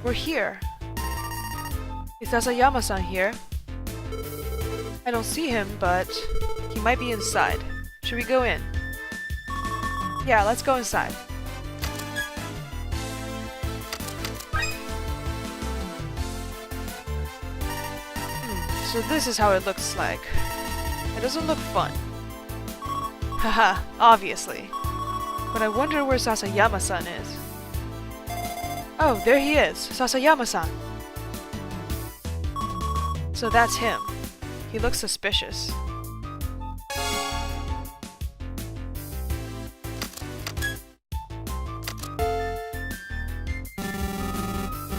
We're here. Is Sasayama-san here? I don't see him, but he might be inside. Should we go in? Yeah, let's go inside. So this is how it looks like. It doesn't look fun. Haha, obviously. But I wonder where Sasayama-san is. Oh, there he is, Sasayama-san. So that's him. He looks suspicious.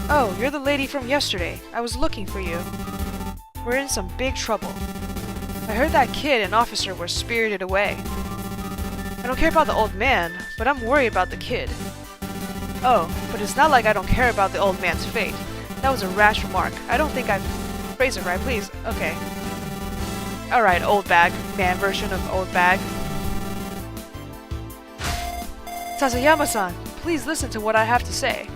Oh, you're the lady from yesterday. I was looking for you. We're in some big trouble. I heard that kid and officer were spirited away. I don't care about the old man, but I'm worried about the kid. Oh, but it's not like I don't care about the old man's fate. That was a rash remark. I don't think I've phrased it right, please. Okay. Alright, old bag. Man version of old bag. Sasayama-san, please listen to what I have to say.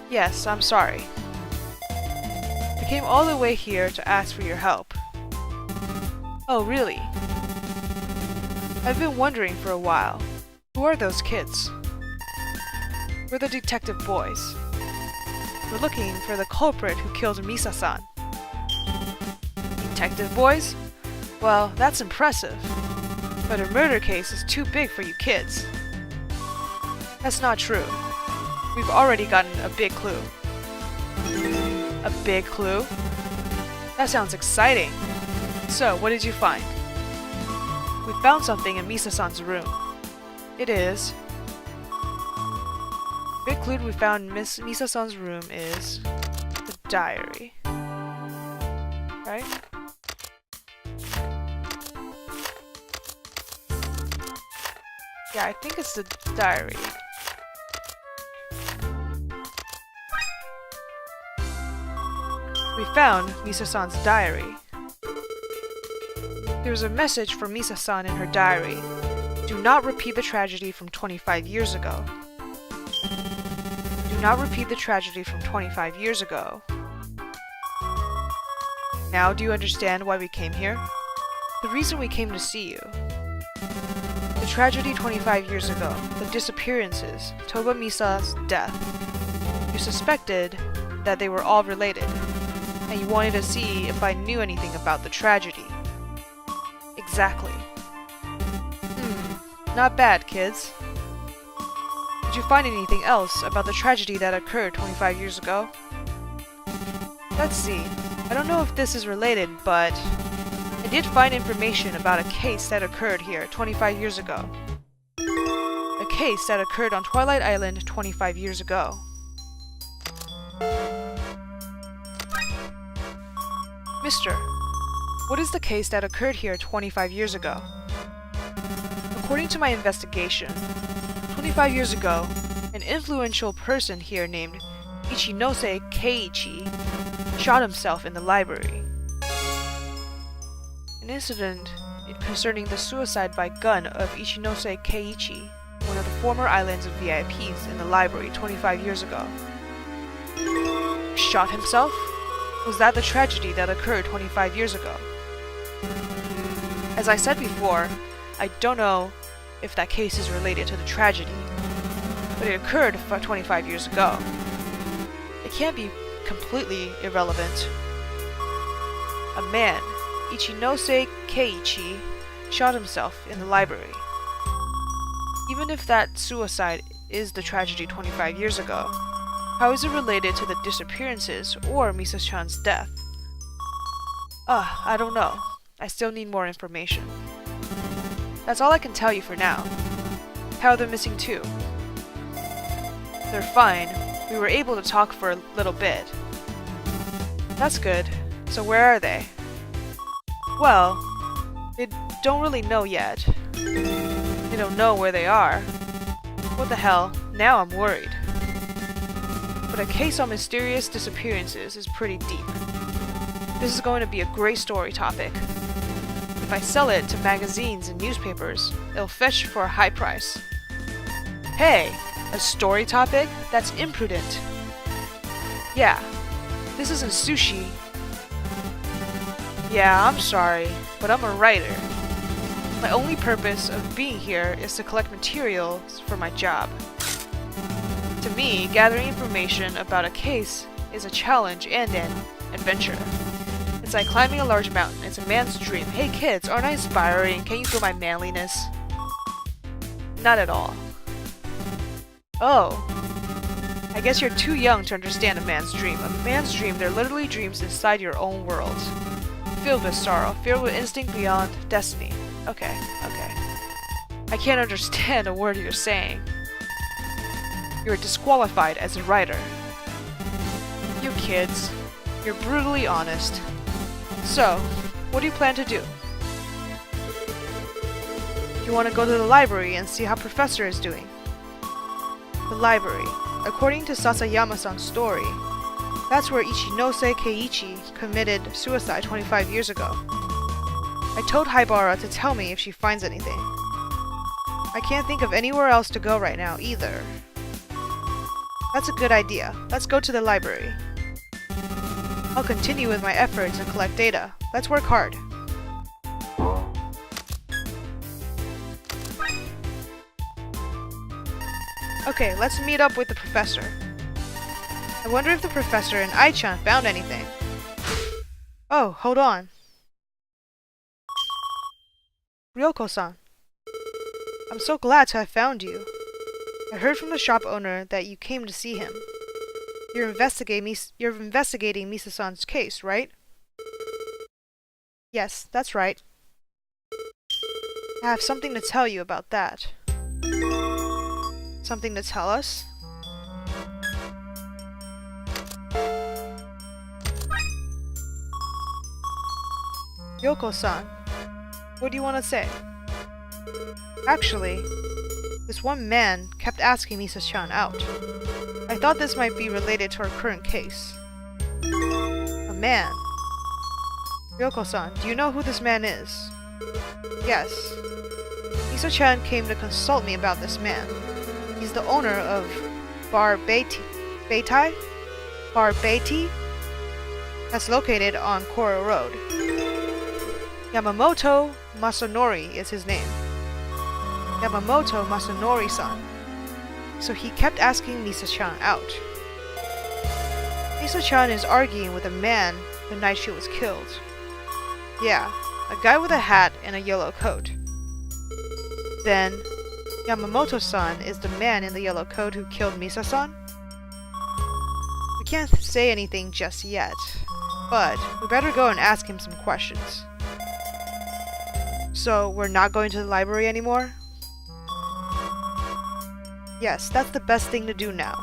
Yes, I'm sorry. I came all the way here to ask for your help. Oh, really? I've been wondering for a while. Who are those kids? We're the detective boys. We're looking for the culprit who killed Misa-san. Detective boys? Well, that's impressive. But a murder case is too big for you kids. That's not true. We've already gotten a big clue. A big clue? That sounds exciting. So, what did you find? We found something in Misa-san's room. It is... The big clue we found in Misa-san's room is... the diary. Right? Yeah, I think it's the diary. We found Misa-san's diary. There was a message from Misa-san in her diary. Do not repeat the tragedy from 25 years ago. Do not repeat the tragedy from 25 years ago. Now do you understand why we came here? The reason we came to see you. The tragedy 25 years ago, the disappearances, Toba Misa's death. You suspected that they were all related, and you wanted to see if I knew anything about the tragedy. Exactly. Not bad, kids. Did you find anything else about the tragedy that occurred 25 years ago? Let's see. I don't know if this is related, but I did find information about a case that occurred here 25 years ago. A case that occurred on Twilight Island 25 years ago. Mister, what is the case that occurred here 25 years ago? According to my investigation, 25 years ago, an influential person here named Ichinose Keiichi shot himself in the library. An incident concerning the suicide by gun of Ichinose Keiichi, one of the former islands of VIPs in the library 25 years ago. Shot himself? Was that the tragedy that occurred 25 years ago? As I said before, I don't know if that case is related to the tragedy, but it occurred 25 years ago. It can't be completely irrelevant. A man, Ichinose Keiichi, shot himself in the library. Even if that suicide is the tragedy 25 years ago, how is it related to the disappearances or Misa-chan's death? I don't know. I still need more information. That's all I can tell you for now. How are the missing two? They're fine. We were able to talk for a little bit. That's good. So where are they? Well, they don't really know yet. They don't know where they are. What the hell? Now I'm worried. But a case on mysterious disappearances is pretty deep. This is going to be a great story topic. If I sell it to magazines and newspapers, it'll fetch for a high price. Hey, A story topic? That's imprudent. Yeah, this isn't sushi. Yeah, I'm sorry, but I'm a writer. My only purpose of being here is to collect materials for my job. To me, gathering information about a case is a challenge and an adventure. It's like climbing a large mountain. It's a man's dream. Hey kids, aren't I inspiring? Can you feel my manliness? Not at all. Oh. I guess you're too young to understand a man's dream. A man's dream, they're literally dreams inside your own world. Filled with sorrow, filled with instinct beyond destiny. Okay. I can't understand a word you're saying. You're disqualified as a writer. You kids, you're brutally honest. So, what do you plan to do? You want to go to the library and see how Professor is doing. The library. According to Sasayama-san's story, that's where Ichinose Keiichi committed suicide 25 years ago. I told Haibara to tell me if she finds anything. I can't think of anywhere else to go right now, either. That's a good idea. Let's go to the library. I'll continue with my efforts and collect data. Let's work hard. Okay, let's meet up with the professor. I wonder if the professor and Ai-chan found anything. Oh, hold on. Ryoko-san. I'm so glad to have found you. I heard from the shop owner that you came to see him. You're investigating Misa-san's case, right? Yes, that's right. I have something to tell you about that. Something to tell us? Ryoko-san, what do you want to say? Actually, this one man kept asking Misa-chan out. I thought this might be related to our current case. A man? Ryoko-san, do you know who this man is? Yes. Misa-chan came to consult me about this man. He's the owner of Bar Beitai? Bar Beiti? That's located on Koro Road. Yamamoto Masanori is his name. Yamamoto Masanori-san. So he kept asking Misa-chan out. Misa-chan is arguing with a man the night she was killed. Yeah, a guy with a hat and a yellow coat. Then, Yamamoto-san is the man in the yellow coat who killed Misa-san? We can't say anything just yet, but we better go and ask him some questions. So, we're not going to the library anymore? Yes, that's the best thing to do now.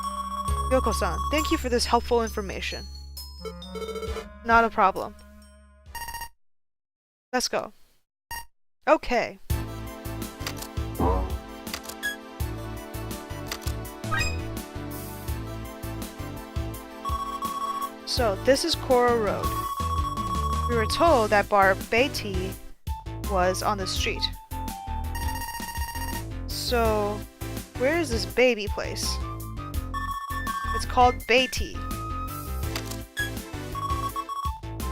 Ryoko-san, thank you for this helpful information. Not a problem. Let's go. Okay. So, this is Koro Road. We were told that Bar Beiti was on the street. So, where is this baby place? It's called Beiti.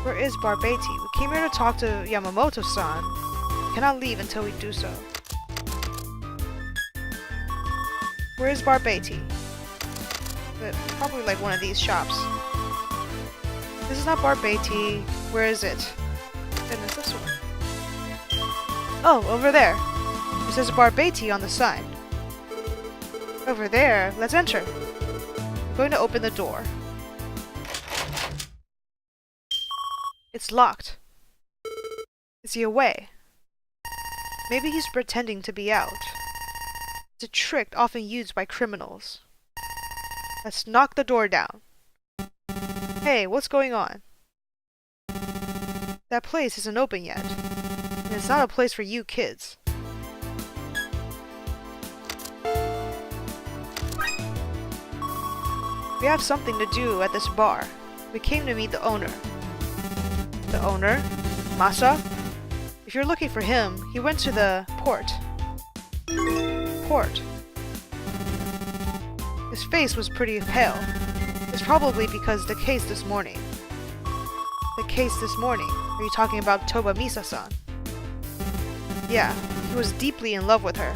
Where is Bar Beiti? We came here to talk to Yamamoto-san. We cannot leave until we do so. Where is Bar Beiti? Probably like one of these shops. This is not Bar Beiti. Where is it? Then it's this one. Oh, over there. It says Bar Beiti on the sign. Over there. Let's enter. I'm going to open the door. It's locked. Is he away? Maybe he's pretending to be out. It's a trick often used by criminals. Let's knock the door down. Hey, what's going on? That place isn't open yet. And it's not a place for you kids. We have something to do at this bar. We came to meet the owner. The owner? Masa? If you're looking for him, he went to the port. Port. His face was pretty pale. It's probably because the case this morning. The case this morning? Are you talking about Toba Misa-san? Yeah, he was deeply in love with her.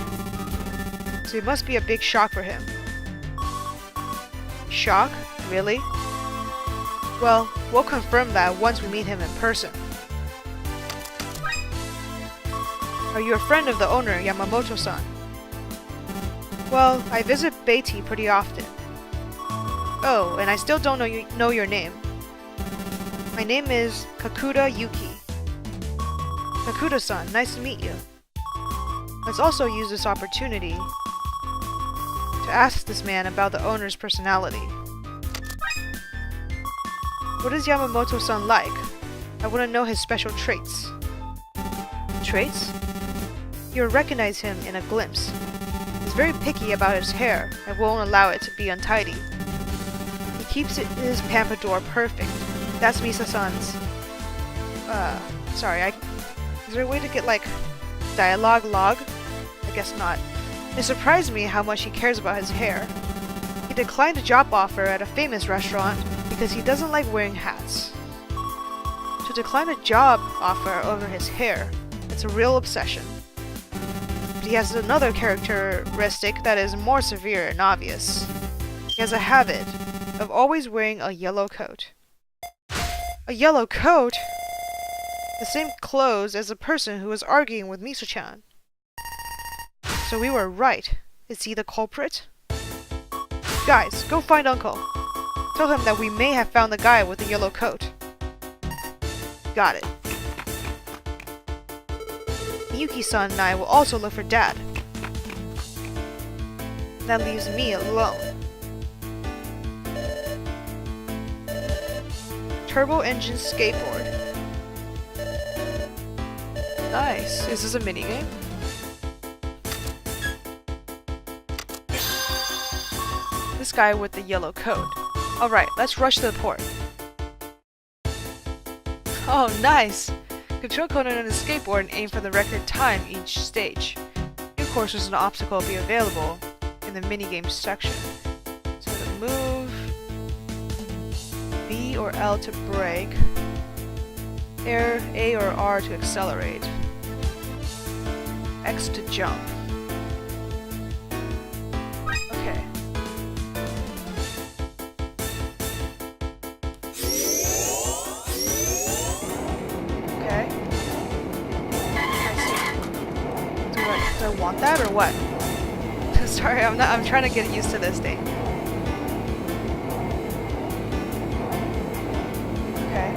So it must be a big shock for him. Shock? Really? Well, we'll confirm that once we meet him in person. Are you a friend of the owner, Yamamoto-san? Well, I visit Beiti pretty often. Oh, and I still don't know your name. My name is Kakuda Yuki. Kakuda-san, nice to meet you. Let's also use this opportunity to ask this man about the owner's personality. What is Yamamoto-san like? I want to know his special traits. Traits? You'll recognize him in a glimpse. He's very picky about his hair and won't allow it to be untidy. He keeps his pompadour perfect. That's Misa-san's... sorry, is there a way to get, like, dialogue log? I guess not. It surprised me how much he cares about his hair. He declined a job offer at a famous restaurant because he doesn't like wearing hats. To decline a job offer over his hair, it's a real obsession. But he has another characteristic that is more severe and obvious. He has a habit of always wearing a yellow coat. A yellow coat? The same clothes as the person who was arguing with Miso-chan. So we were right. Is he the culprit? Guys, go find Uncle. Tell him that we may have found the guy with the yellow coat. Got it. Miyuki-san and I will also look for Dad. That leaves me alone. Turbo engine skateboard. Nice. Is this a minigame? This guy with the yellow coat. Alright, let's rush to the port. Oh, nice! Control Conan on his skateboard and aim for the record time each stage. New courses and obstacle will be available in the minigame section. So to move, B or L to brake, A or R to accelerate, X to jump. Okay. Okay. I see. Do I want that or what? Sorry, I'm trying to get used to this thing. Okay.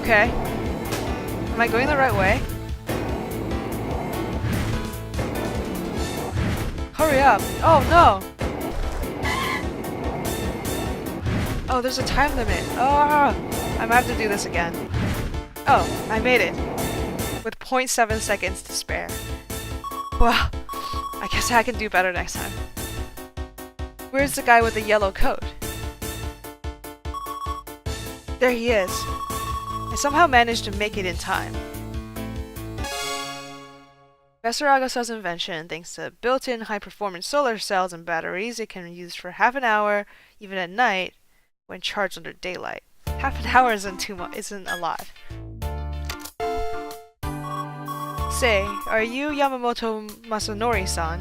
Okay. Am I going the right way? Hurry up! Oh no! Oh, there's a time limit. Oh, I might have to do this again. Oh, I made it. With 0.7 seconds to spare. Well, I guess I can do better next time. Where's the guy with the yellow coat? There he is. I somehow managed to make it in time. Professor Agasa's invention, thanks to built-in high-performance solar cells and batteries, it can be used for half an hour, even at night, when charged under daylight. Half an hour isn't a lot. Say, are you Yamamoto Masanori-san?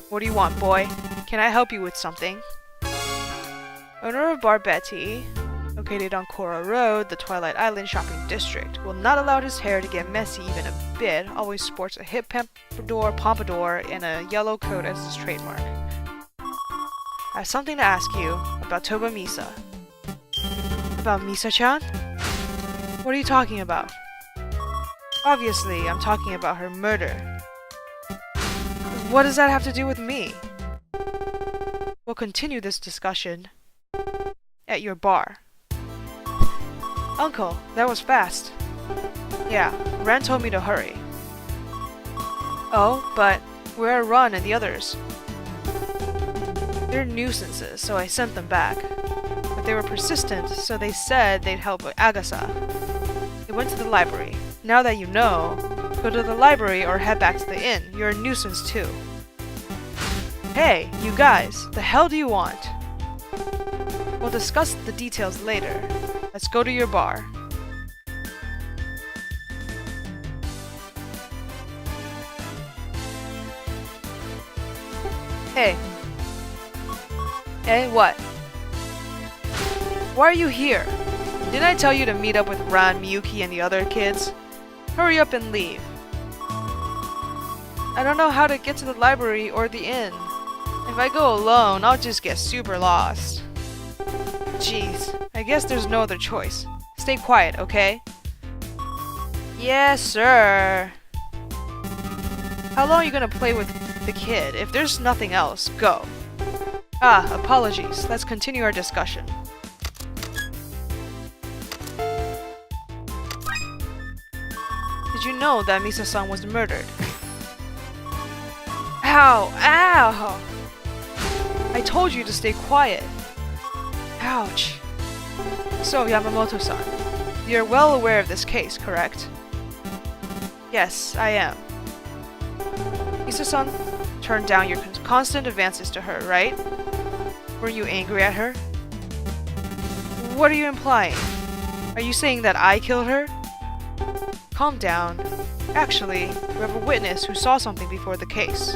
What do you want, boy? Can I help you with something? Owner of Bar Betty, located on Kora Road, the Twilight Island shopping district, will not allow his hair to get messy even a bit, always sports a hip pompadour, and a yellow coat as his trademark. I have something to ask you about Toba Misa. About Misa-chan? What are you talking about? Obviously, I'm talking about her murder. What does that have to do with me? We'll continue this discussion at your bar. Uncle, that was fast. Yeah, Ran told me to hurry. Oh, but where are Ron and the others? They're nuisances, so I sent them back. But they were persistent, so they said they'd help Agasa. They went to the library. Now that you know, go to the library or head back to the inn. You're a nuisance too. Hey, you guys, the hell do you want? We'll discuss the details later. Let's go to your bar. Hey. Hey, what? Why are you here? Didn't I tell you to meet up with Ran, Miyuki, and the other kids? Hurry up and leave. I don't know how to get to the library or the inn. If I go alone, I'll just get super lost. Jeez, I guess there's no other choice. Stay quiet, okay? Yes, sir. How long are you gonna play with the kid? If there's nothing else, go. Ah, apologies. Let's continue our discussion. Did you know that Misa-san was murdered? Ow! Ow! I told you to stay quiet. Ouch. So, Yamamoto-san, you're well aware of this case, correct? Yes, I am. Misa-san turned down your constant advances to her, right? Were you angry at her? What are you implying? Are you saying that I killed her? Calm down. Actually, we have a witness who saw something before the case.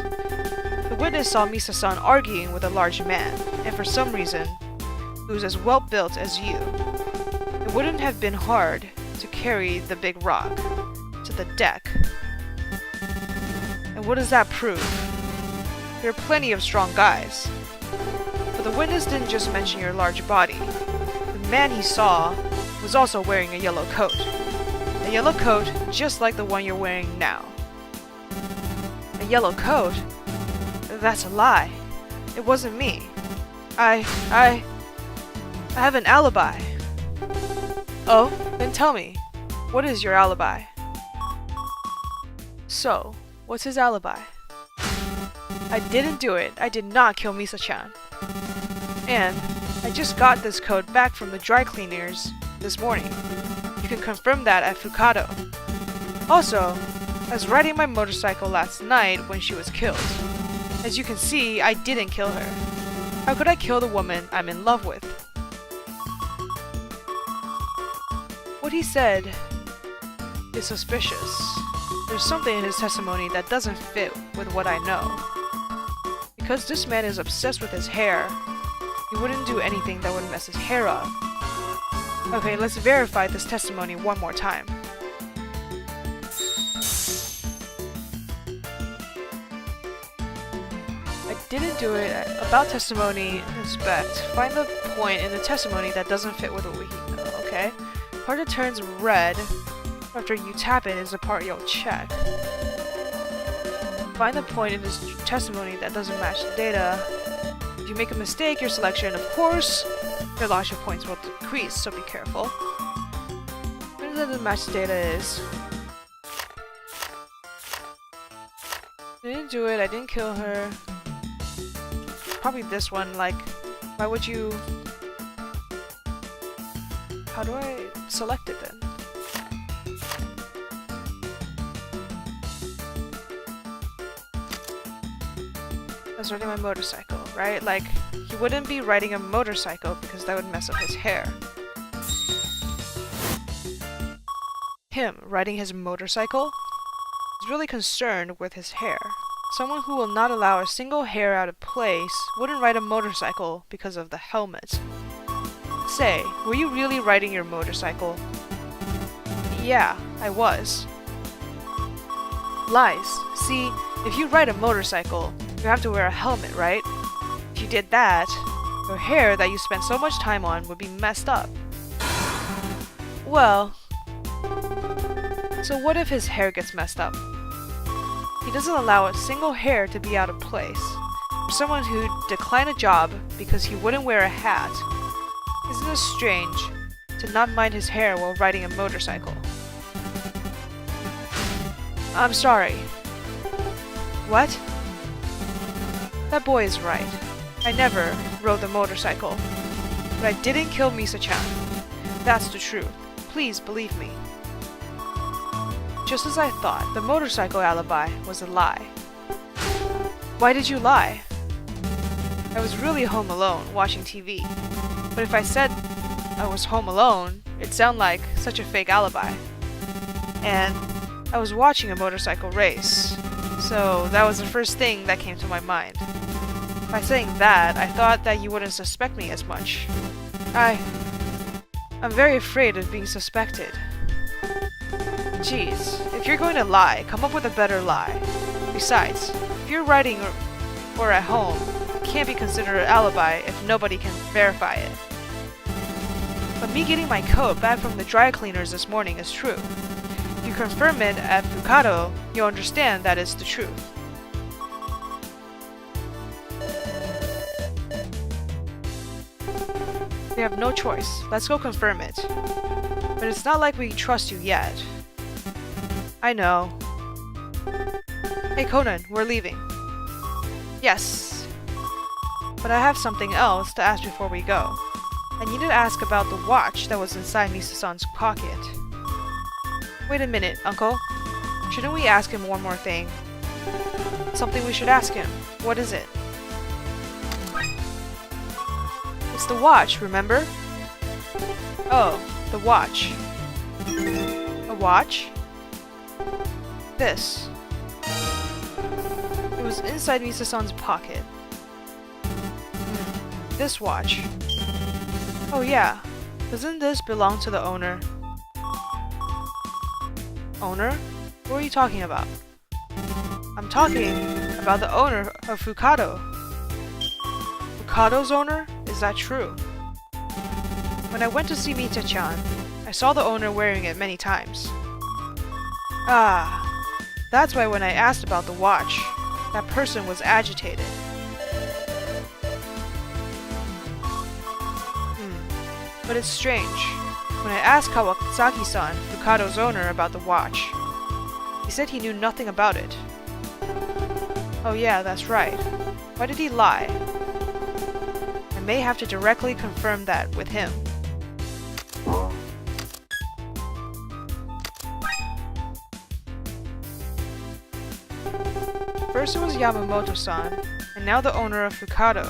The witness saw Misa-san arguing with a large man, and for some reason, who's as well built as you. It wouldn't have been hard to carry the big rock to the deck. And what does that prove? There are plenty of strong guys. But the witness didn't just mention your large body. The man he saw was also wearing a yellow coat. A yellow coat just like the one you're wearing now. A yellow coat? That's a lie. It wasn't me. I have an alibi. Oh, then tell me, what is your alibi? So, what's his alibi? I didn't do it. I did not kill Misa-chan. And I just got this coat back from the dry cleaners this morning. You can confirm that at Fukado. Also, I was riding my motorcycle last night when she was killed. As you can see, I didn't kill her. How could I kill the woman I'm in love with? What he said is suspicious. There's something in his testimony that doesn't fit with what I know. Because this man is obsessed with his hair, he wouldn't do anything that would mess his hair up. Okay, let's verify this testimony one more time. I didn't do it. About testimony, inspect. Find the point in the testimony that doesn't fit with what we know, okay? Part that turns red after you tap it is the part you'll check. Find the point in this testimony that doesn't match the data. If you make a mistake, your selection, of course, your launcher points will decrease, so be careful. What doesn't match the data is... I didn't do it, I didn't kill her. Probably this one, like, why would you... How do I select it then? I was riding my motorcycle, right? Like, he wouldn't be riding a motorcycle because that would mess up his hair. Him riding his motorcycle is really concerned with his hair. Someone who will not allow a single hair out of place wouldn't ride a motorcycle because of the helmet. Say, were you really riding your motorcycle? Yeah, I was. Lies. See, if you ride a motorcycle, you have to wear a helmet, right? If you did that, your hair that you spent so much time on would be messed up. Well, so what if his hair gets messed up? He doesn't allow a single hair to be out of place. For someone who declined a job because he wouldn't wear a hat, Isn't it strange to not mind his hair while riding a motorcycle? I'm sorry. What? That boy is right. I never rode the motorcycle. But I didn't kill Misa-chan. That's the truth. Please believe me. Just as I thought, the motorcycle alibi was a lie. Why did you lie? I was really home alone, watching TV. But if I said I was home alone, it'd sound like such a fake alibi. And I was watching a motorcycle race, so that was the first thing that came to my mind. By saying that, I thought that you wouldn't suspect me as much. I'm very afraid of being suspected. Jeez, if you're going to lie, come up with a better lie. Besides, if you're riding or at home, it can't be considered an alibi if nobody can verify it. But me getting my coat back from the dry cleaners this morning is true. If you confirm it at Fukado, you'll understand that it's the truth. We have no choice. Let's go confirm it. But it's not like we trust you yet. I know. Hey Conan, we're leaving. Yes. But I have something else to ask before we go. I need to ask about the watch that was inside Misa-san's pocket. Wait a minute, Uncle. Shouldn't we ask him one more thing? Something we should ask him. What is it? It's the watch, remember? Oh, the watch. A watch? This. It was inside Misa-san's pocket. This watch. Oh yeah, doesn't this belong to the owner? Owner? What are you talking about? I'm talking about the owner of Fukado. Fukado's owner? Is that true? When I went to see Mita-chan, I saw the owner wearing it many times. Ah, that's why when I asked about the watch, that person was agitated. But it's strange. When I asked Kawasaki-san, Fukado's owner, about the watch, he said he knew nothing about it. Oh yeah, that's right. Why did he lie? I may have to directly confirm that with him. First it was Yamamoto-san, and now the owner of Fukado.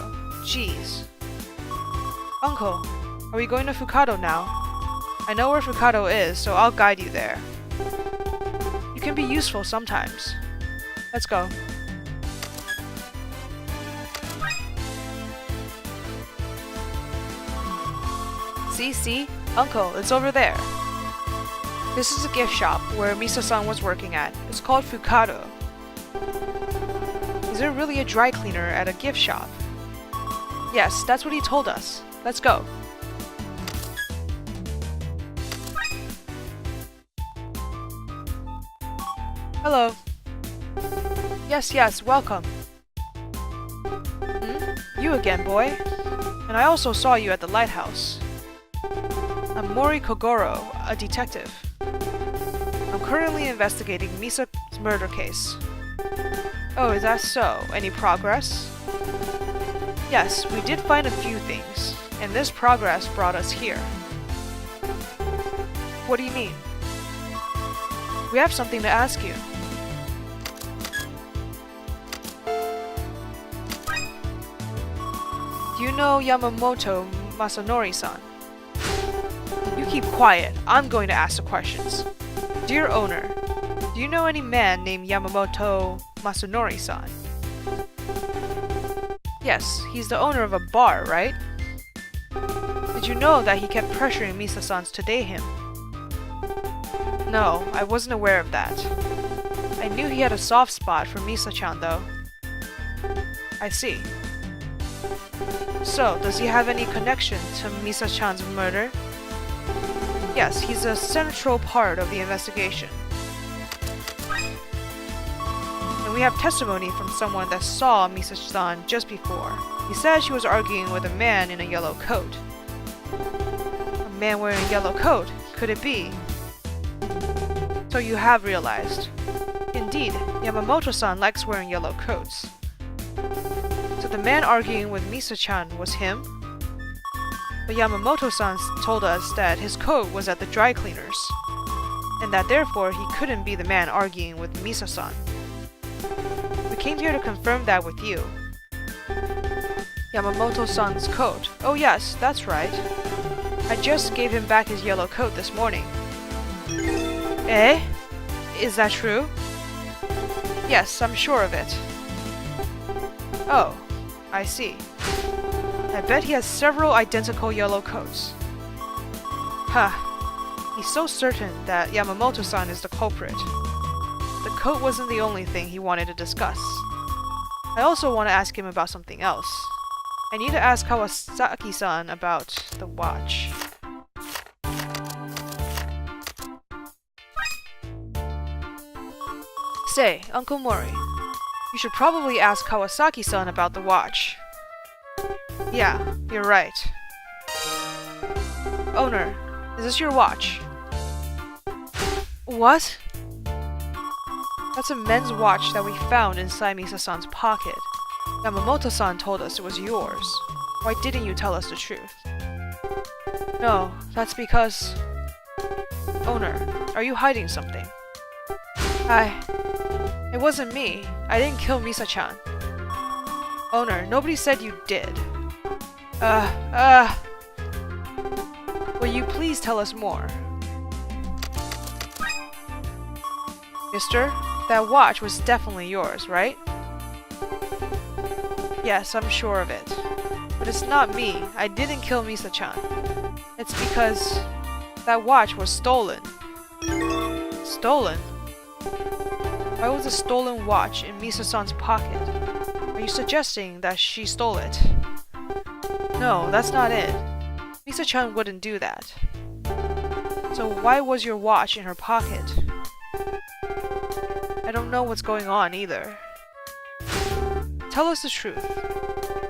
Jeez. Uncle, are we going to Fukado now? I know where Fukado is, so I'll guide you there. You can be useful sometimes. Let's go. See? Uncle, it's over there. This is a gift shop where Misa-san was working at. It's called Fukado. Is there really a dry cleaner at a gift shop? Yes, that's what he told us. Let's go. Hello. Yes, welcome. You again, boy. And I also saw you at the lighthouse. I'm Mori Kogoro, a detective. I'm currently investigating Misa's murder case. Oh, is that so? Any progress? Yes, we did find a few things, and this progress brought us here. What do you mean? We have something to ask you. Do you know Yamamoto Masanori-san? You keep quiet. I'm going to ask the questions. Dear owner, do you know any man named Yamamoto Masanori-san? Yes, he's the owner of a bar, right? Did you know that he kept pressuring Misa-san to date him? No, I wasn't aware of that. I knew he had a soft spot for Misa-chan though. I see. So, does he have any connection to Misa-chan's murder? Yes, he's a central part of the investigation. And we have testimony from someone that saw Misa-san just before. He said she was arguing with a man in a yellow coat. A man wearing a yellow coat. Could it be? So you have realized. Indeed, Yamamoto-san likes wearing yellow coats. So the man arguing with Misa-chan was him? But Yamamoto-san told us that his coat was at the dry cleaners, and that therefore he couldn't be the man arguing with Misa-san. We came here to confirm that with you. Yamamoto-san's coat. Oh yes, that's right. I just gave him back his yellow coat this morning. Eh? Is that true? Yes, I'm sure of it. Oh, I see. I bet he has several identical yellow coats. Huh. He's so certain that Yamamoto-san is the culprit. The coat wasn't the only thing he wanted to discuss. I also want to ask him about something else. I need to ask Kawasaki-san about the watch. Say, Uncle Mori, you should probably ask Kawasaki-san about the watch. Yeah, you're right. Owner, is this your watch? What? That's a men's watch that we found inside Misa-san's pocket. Yamamoto-san told us it was yours. Why didn't you tell us the truth? No, that's because... Owner, are you hiding something? It wasn't me. I didn't kill Misa-chan. Owner, nobody said you did. Will you please tell us more? Mister, that watch was definitely yours, right? Yes, I'm sure of it. But it's not me. I didn't kill Misa-chan. It's because that watch was stolen. Stolen? Why was a stolen watch in Misa-san's pocket? Are you suggesting that she stole it? No, that's not it. Misa-chan wouldn't do that. So why was your watch in her pocket? I don't know what's going on either. Tell us the truth.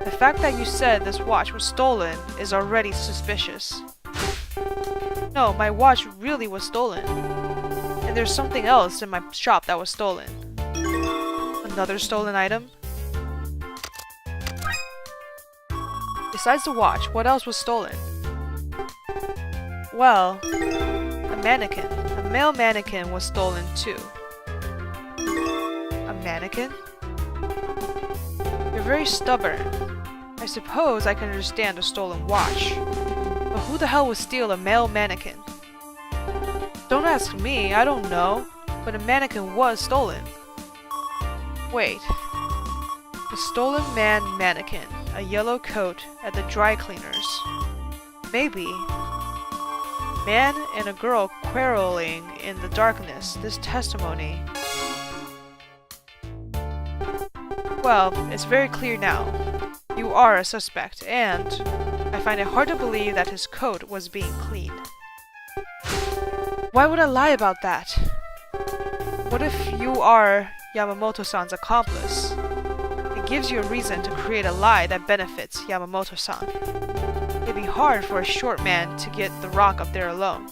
The fact that you said this watch was stolen is already suspicious. No, my watch really was stolen. And there's something else in my shop that was stolen. Another stolen item? Besides the watch, what else was stolen? Well, a mannequin. A male mannequin was stolen too. A mannequin? You're very stubborn. I suppose I can understand a stolen watch. But who the hell would steal a male mannequin? Don't ask me, I don't know. But a mannequin was stolen. Wait. A stolen man mannequin. A yellow coat at the dry cleaners. Maybe. Man and a girl quarreling in the darkness. This testimony. Well, it's very clear now. You are a suspect, and I find it hard to believe that his coat was being cleaned. Why would I lie about that? What if you are Yamamoto-san's accomplice? It gives you a reason to create a lie that benefits Yamamoto-san. It'd be hard for a short man to get the rock up there alone.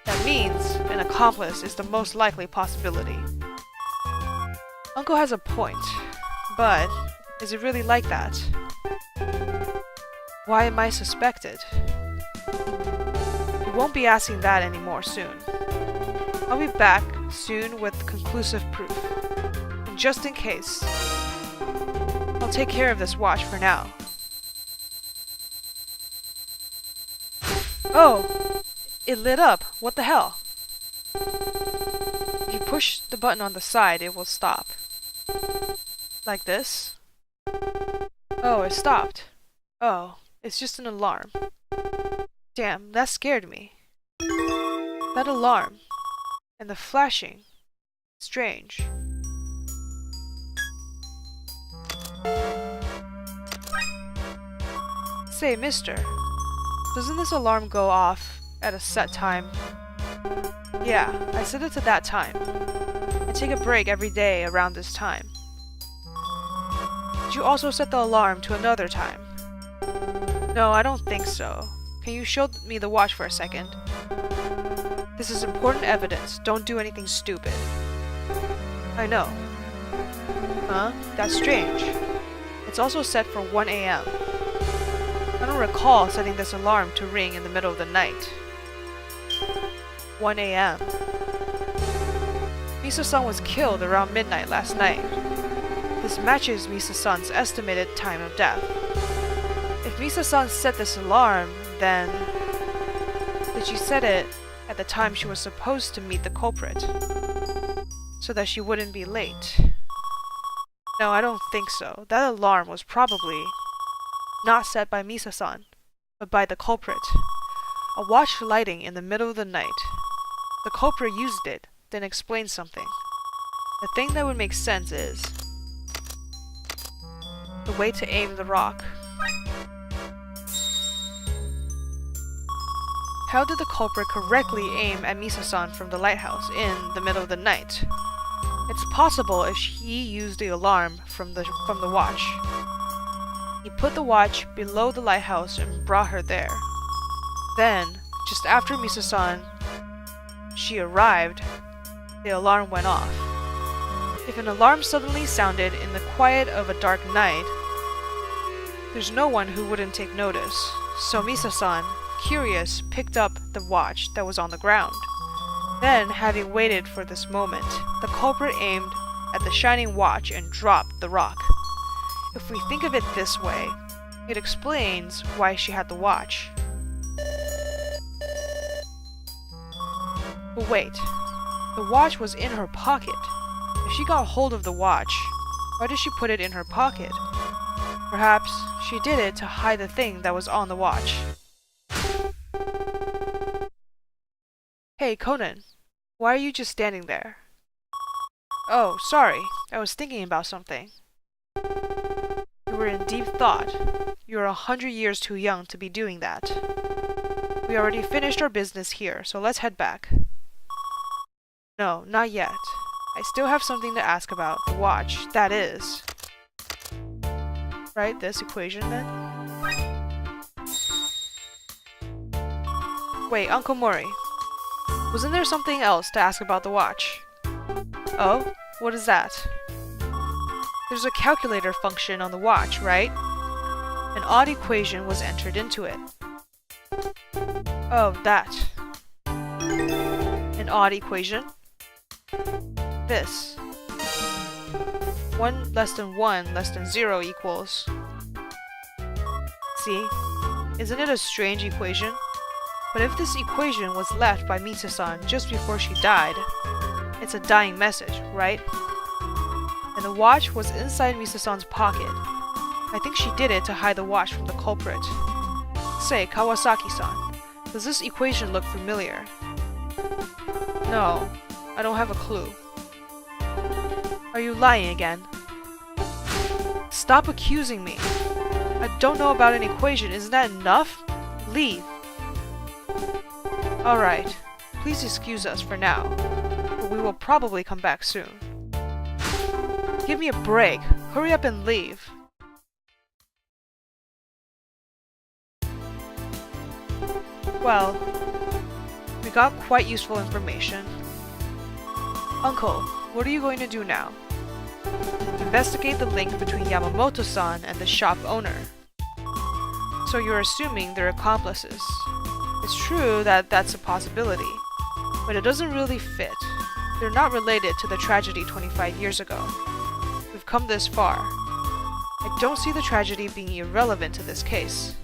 That means an accomplice is the most likely possibility. Uncle has a point, but is it really like that? Why am I suspected? You won't be asking that anymore soon. I'll be back soon with conclusive proof. And just in case, I'll take care of this watch for now. Oh! It lit up! What the hell? If you push the button on the side, it will stop. Like this? Oh, it stopped. Oh, it's just an alarm. Damn, that scared me. That alarm. And the flashing. Strange. Say, mister, doesn't this alarm go off at a set time? Yeah, I set it to that time. I take a break every day around this time. Did you also set the alarm to another time? No, I don't think so. Can you show me the watch for a second? This is important evidence. Don't do anything stupid. I know. Huh? That's strange. It's also set for 1 a.m. I don't recall setting this alarm to ring in the middle of the night. 1 a.m. Misa-san was killed around midnight last night. This matches Misa-san's estimated time of death. If Misa-san set this alarm, then... Did she set it at the time she was supposed to meet the culprit? So that she wouldn't be late? No, I don't think so. That alarm was probably not set by Misa-san, but by the culprit. A watch lighting in the middle of the night. The culprit used it, then explained something. The thing that would make sense is the way to aim the rock. How did the culprit correctly aim at Misa-san from the lighthouse in the middle of the night? It's possible if he used the alarm from the watch. He put the watch below the lighthouse and brought her there. Then, just after Misa-san she arrived, the alarm went off. If an alarm suddenly sounded in the quiet of a dark night, there's no one who wouldn't take notice. So Misa-san, curious, picked up the watch that was on the ground. Then, having waited for this moment, the culprit aimed at the shining watch and dropped the rock. If we think of it this way, it explains why she had the watch. But wait, the watch was in her pocket. If she got hold of the watch, why did she put it in her pocket? Perhaps she did it to hide the thing that was on the watch. Hey, Conan, why are you just standing there? Oh, sorry, I was thinking about something. You were in deep thought. You are 100 years too young to be doing that. We already finished our business here, so let's head back. No, not yet. I still have something to ask about the watch, that is. Right, this equation then? Wait, Uncle Mori. Wasn't there something else to ask about the watch? Oh? What is that? There's a calculator function on the watch, right? An odd equation was entered into it. Oh, that. An odd equation? This. 1 less than 1 less than 0 equals... See? Isn't it a strange equation? But if this equation was left by Misa-san just before she died, it's a dying message, right? And the watch was inside Misa-san's pocket. I think she did it to hide the watch from the culprit. Say, Kawasaki-san, does this equation look familiar? No, I don't have a clue. Are you lying again? Stop accusing me. I don't know about an equation, isn't that enough? Leave. Alright, please excuse us for now, but we will probably come back soon. Give me a break. Hurry up and leave. Well, we got quite useful information. Uncle, what are you going to do now? Investigate the link between Yamamoto-san and the shop owner. So you're assuming they're accomplices. It's true that that's a possibility, but it doesn't really fit. They're not related to the tragedy 25 years ago. We've come this far. I don't see the tragedy being irrelevant to this case.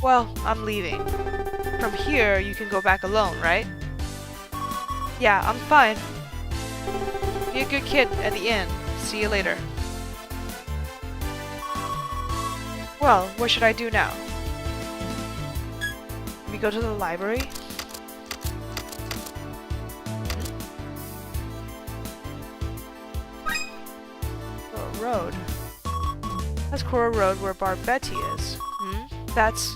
Well, I'm leaving. From here, you can go back alone, right? Yeah, I'm fine. Be a good kid at the inn. See you later. Well, what should I do now? We go to the library? Kura Road. That's Kura Road where Barbetti is. That's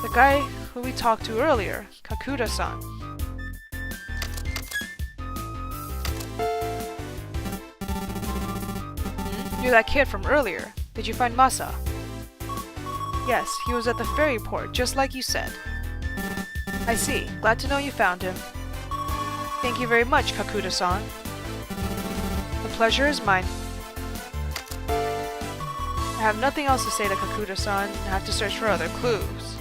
the guy who we talked to earlier, Kakuda-san. You're that kid from earlier. Did you find Masa? Yes, he was at the ferry port, just like you said. I see. Glad to know you found him. Thank you very much, Kakuta-san. The pleasure is mine. I have nothing else to say to Kakuta-san. I have to search for other clues.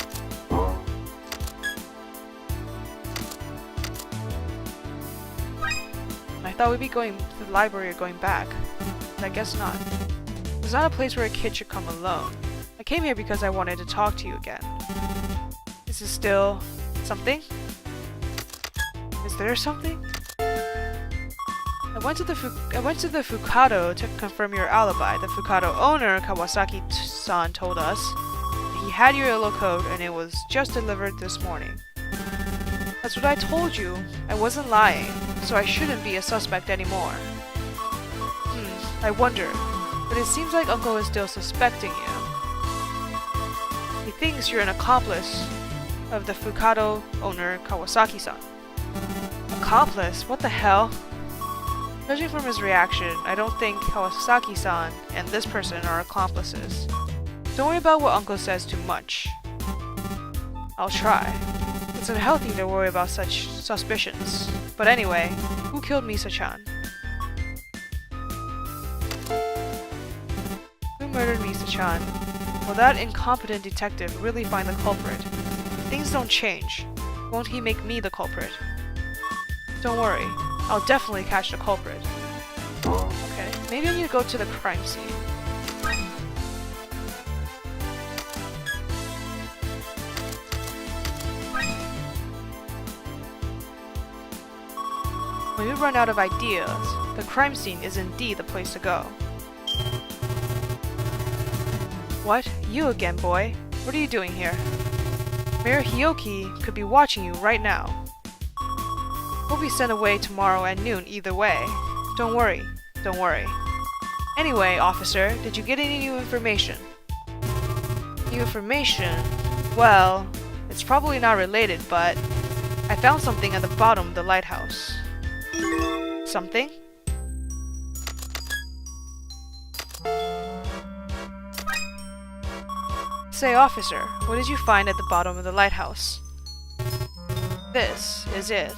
I thought we'd be going to the library or going back, but I guess not. It's not a place where a kid should come alone. I came here because I wanted to talk to you again. Is this still something? Is there something? I went to the Fukado to confirm your alibi. The Fukado owner, Kawasaki-san, told us that he had your yellow coat and it was just delivered this morning. That's what I told you. I wasn't lying, so I shouldn't be a suspect anymore. I wonder, but it seems like Uncle is still suspecting you. He thinks you're an accomplice of the Fukado owner, Kawasaki-san. Accomplice? What the hell? Judging from his reaction, I don't think Kawasaki-san and this person are accomplices. Don't worry about what Uncle says too much. I'll try. It's unhealthy to worry about such suspicions. But anyway, who killed Misa-chan? Who murdered Misa-chan? Will that incompetent detective really find the culprit? If things don't change, won't he make me the culprit? Don't worry, I'll definitely catch the culprit. Okay, maybe I need to go to the crime scene. When we run out of ideas, the crime scene is indeed the place to go. What? You again, boy? What are you doing here? Mayor Hioki could be watching you right now. We'll be sent away tomorrow at noon either way. Don't worry. Don't worry. Anyway, officer, did you get any new information? New information? Well, it's probably not related, but I found something at the bottom of the lighthouse. Something? Say, officer, what did you find at the bottom of the lighthouse? This is it.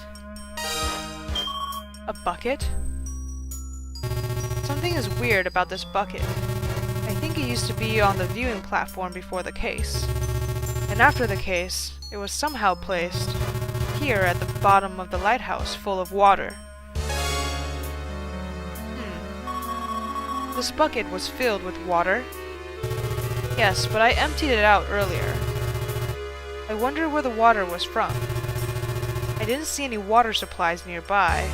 A bucket? Something is weird about this bucket. I think it used to be on the viewing platform before the case. And after the case, it was somehow placed here at the bottom of the lighthouse full of water. This bucket was filled with water? Yes, but I emptied it out earlier. I wonder where the water was from. I didn't see any water supplies nearby.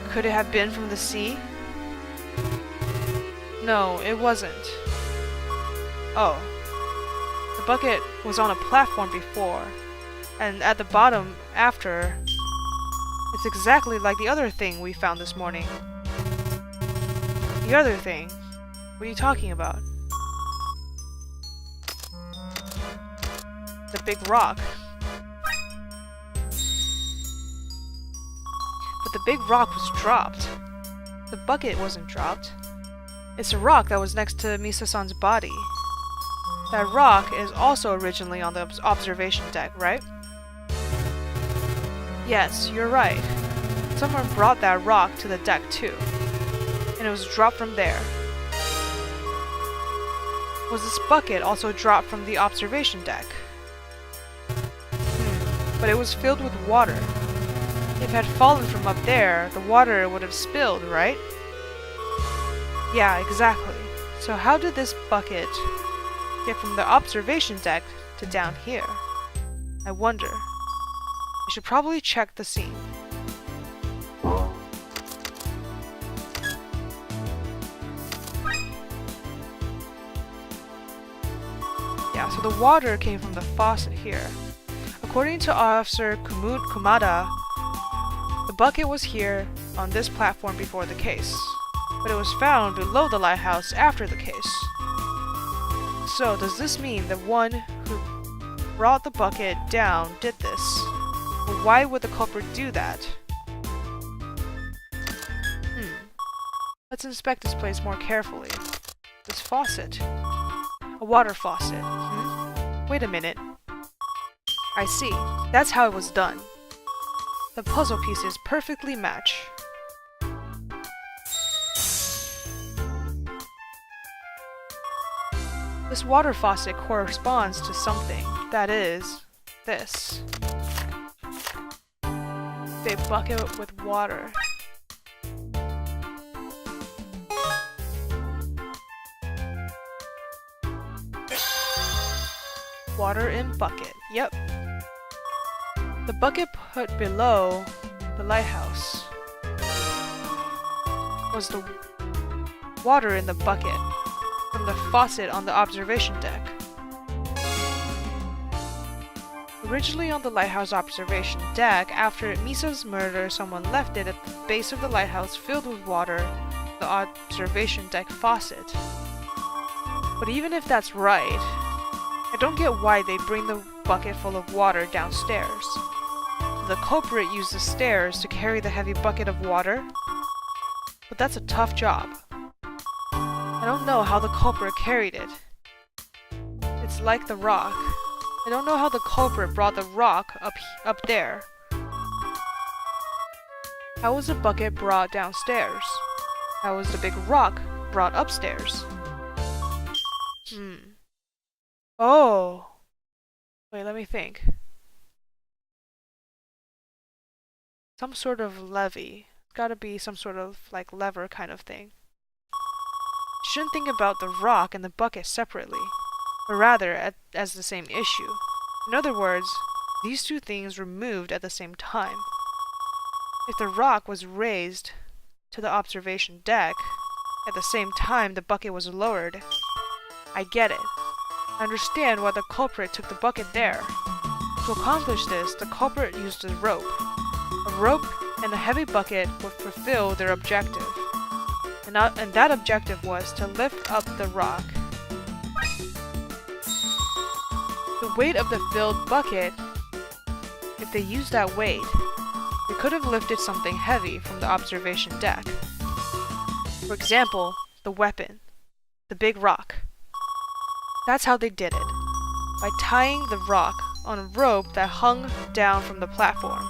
Could it have been from the sea? No, it wasn't. Oh. The bucket was on a platform before, and at the bottom after. It's exactly like the other thing we found this morning. The other thing? What are you talking about? The big rock. But the big rock was dropped. The bucket wasn't dropped. It's a rock that was next to Misa-san's body. That rock is also originally on the observation deck, right? Yes, you're right. Someone brought that rock to the deck too. And it was dropped from there. Was this bucket also dropped from the observation deck? But it was filled with water. If it had fallen from up there, the water would have spilled, right? Yeah, exactly. So how did this bucket get from the observation deck to down here? I wonder. I should probably check the scene. Yeah, so the water came from the faucet here. According to Officer Kumada, the bucket was here on this platform before the case, but it was found below the lighthouse after the case. So does this mean the one who brought the bucket down did this? But why would the culprit do that? Let's inspect this place more carefully. This faucet. A water faucet. Wait a minute. I see. That's how it was done. The puzzle pieces perfectly match. This water faucet corresponds to something. That is, this. A bucket with water. Water in bucket. Yep. The bucket put below the lighthouse was the water in the bucket from the faucet on the observation deck. Originally on the lighthouse observation deck, after Misa's murder, someone left it at the base of the lighthouse filled with water, the observation deck faucet. But even if that's right, I don't get why they bring the bucket full of water downstairs. The culprit used the stairs to carry the heavy bucket of water, but that's a tough job. I don't know how the culprit carried it. It's like the rock. I don't know how the culprit brought the rock up there. How was the bucket brought downstairs? How was the big rock brought upstairs? Oh! Wait, let me think. Some sort of levy. It's gotta be some sort of, like, lever kind of thing. You shouldn't think about the rock and the bucket separately, but rather as the same issue. In other words, these two things were moved at the same time. If the rock was raised to the observation deck, at the same time the bucket was lowered, I get it. I understand why the culprit took the bucket there. To accomplish this, the culprit used a rope. A rope and a heavy bucket would fulfill their objective. And that objective was to lift up the rock. The weight of the filled bucket, if they used that weight, they could have lifted something heavy from the observation deck. For example, the weapon, the big rock. That's how they did it, by tying the rock on a rope that hung down from the platform,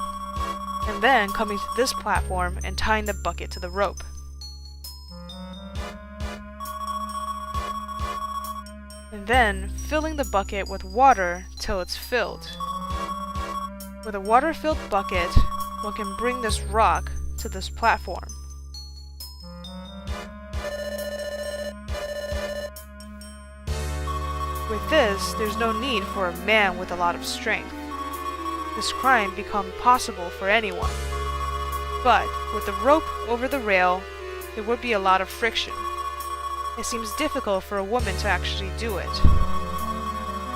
and then coming to this platform and tying the bucket to the rope. And then filling the bucket with water till it's filled. With a water-filled bucket, one can bring this rock to this platform. With this, there's no need for a man with a lot of strength. This crime becomes possible for anyone. But with the rope over the rail, there would be a lot of friction. It seems difficult for a woman to actually do it.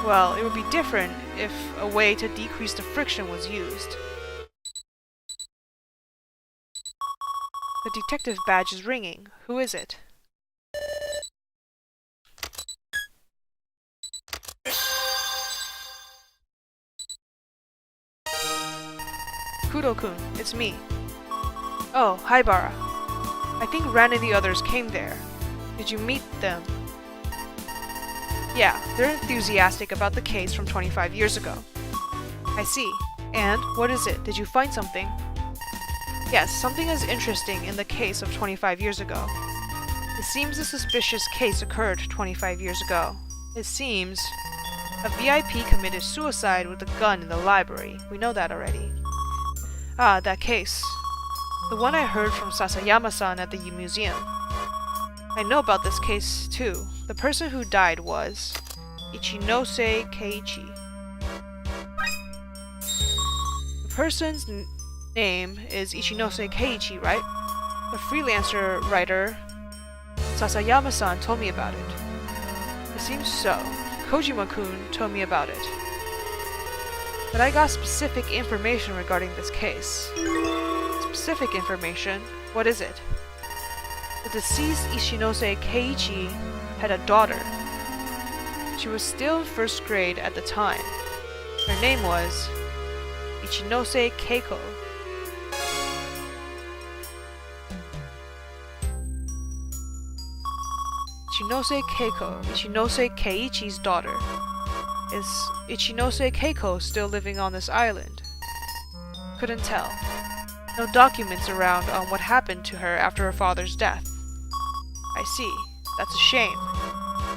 Well, it would be different if a way to decrease the friction was used. The detective badge is ringing. Who is it? Kudo-kun, it's me. Oh, hi Bara. I think Ran and the others came there. Did you meet them? Yeah, they're enthusiastic about the case from 25 years ago. I see. And, what is it? Did you find something? Yes, something is interesting in the case of 25 years ago. It seems a suspicious case occurred 25 years ago. It seems a VIP committed suicide with a gun in the library. We know that already. Ah, that case. The one I heard from Sasayama-san at the museum. I know about this case, too. The person who died was Ichinose Keiichi. The person's name is Ichinose Keiichi, right? The freelancer writer Sasayama-san told me about it. It seems so. Kojima-kun told me about it. But I got specific information regarding this case. Specific information? What is it? The deceased Ichinose Keiichi had a daughter. She was still in first grade at the time. Her name was Ichinose Keiko. Ichinose Keiko, Ichinose Keiichi's daughter. Is Ichinose Keiko still living on this island? Couldn't tell. No documents around on what happened to her after her father's death. I see. That's a shame.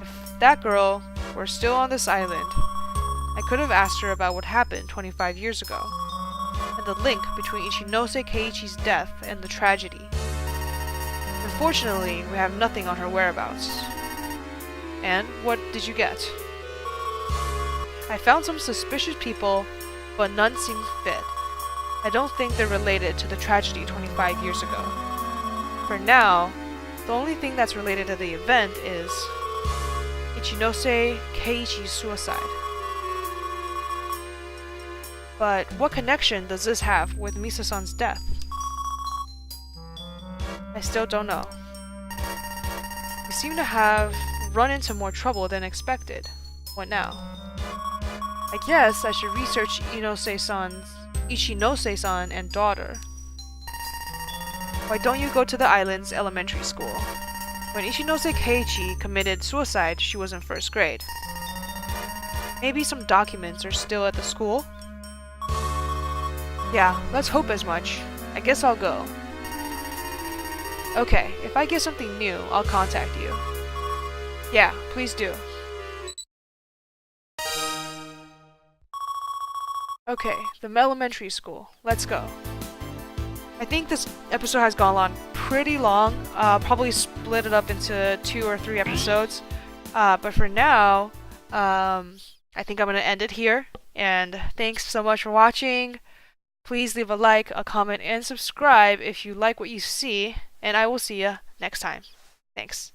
If that girl were still on this island, I could have asked her about what happened 25 years ago, and the link between Ichinose Keiichi's death and the tragedy. Unfortunately, we have nothing on her whereabouts. And what did you get? I found some suspicious people, but none seemed fit. I don't think they're related to the tragedy 25 years ago. For now, the only thing that's related to the event is Ichinose Keiichi's suicide. But what connection does this have with Misa-san's death? I still don't know. We seem to have run into more trouble than expected. What now? I guess I should research Ichinose-san and daughter. Why don't you go to the island's elementary school? When Ichinose Keiichi committed suicide, she was in first grade. Maybe some documents are still at the school? Yeah, let's hope as much. I guess I'll go. Okay, if I get something new, I'll contact you. Yeah, please do. Okay, the elementary school. Let's go. I think this episode has gone on pretty long. Probably split it up into 2 or 3 episodes. But for now, I think I'm going to end it here. And thanks so much for watching. Please leave a like, a comment, and subscribe if you like what you see. And I will see you next time. Thanks.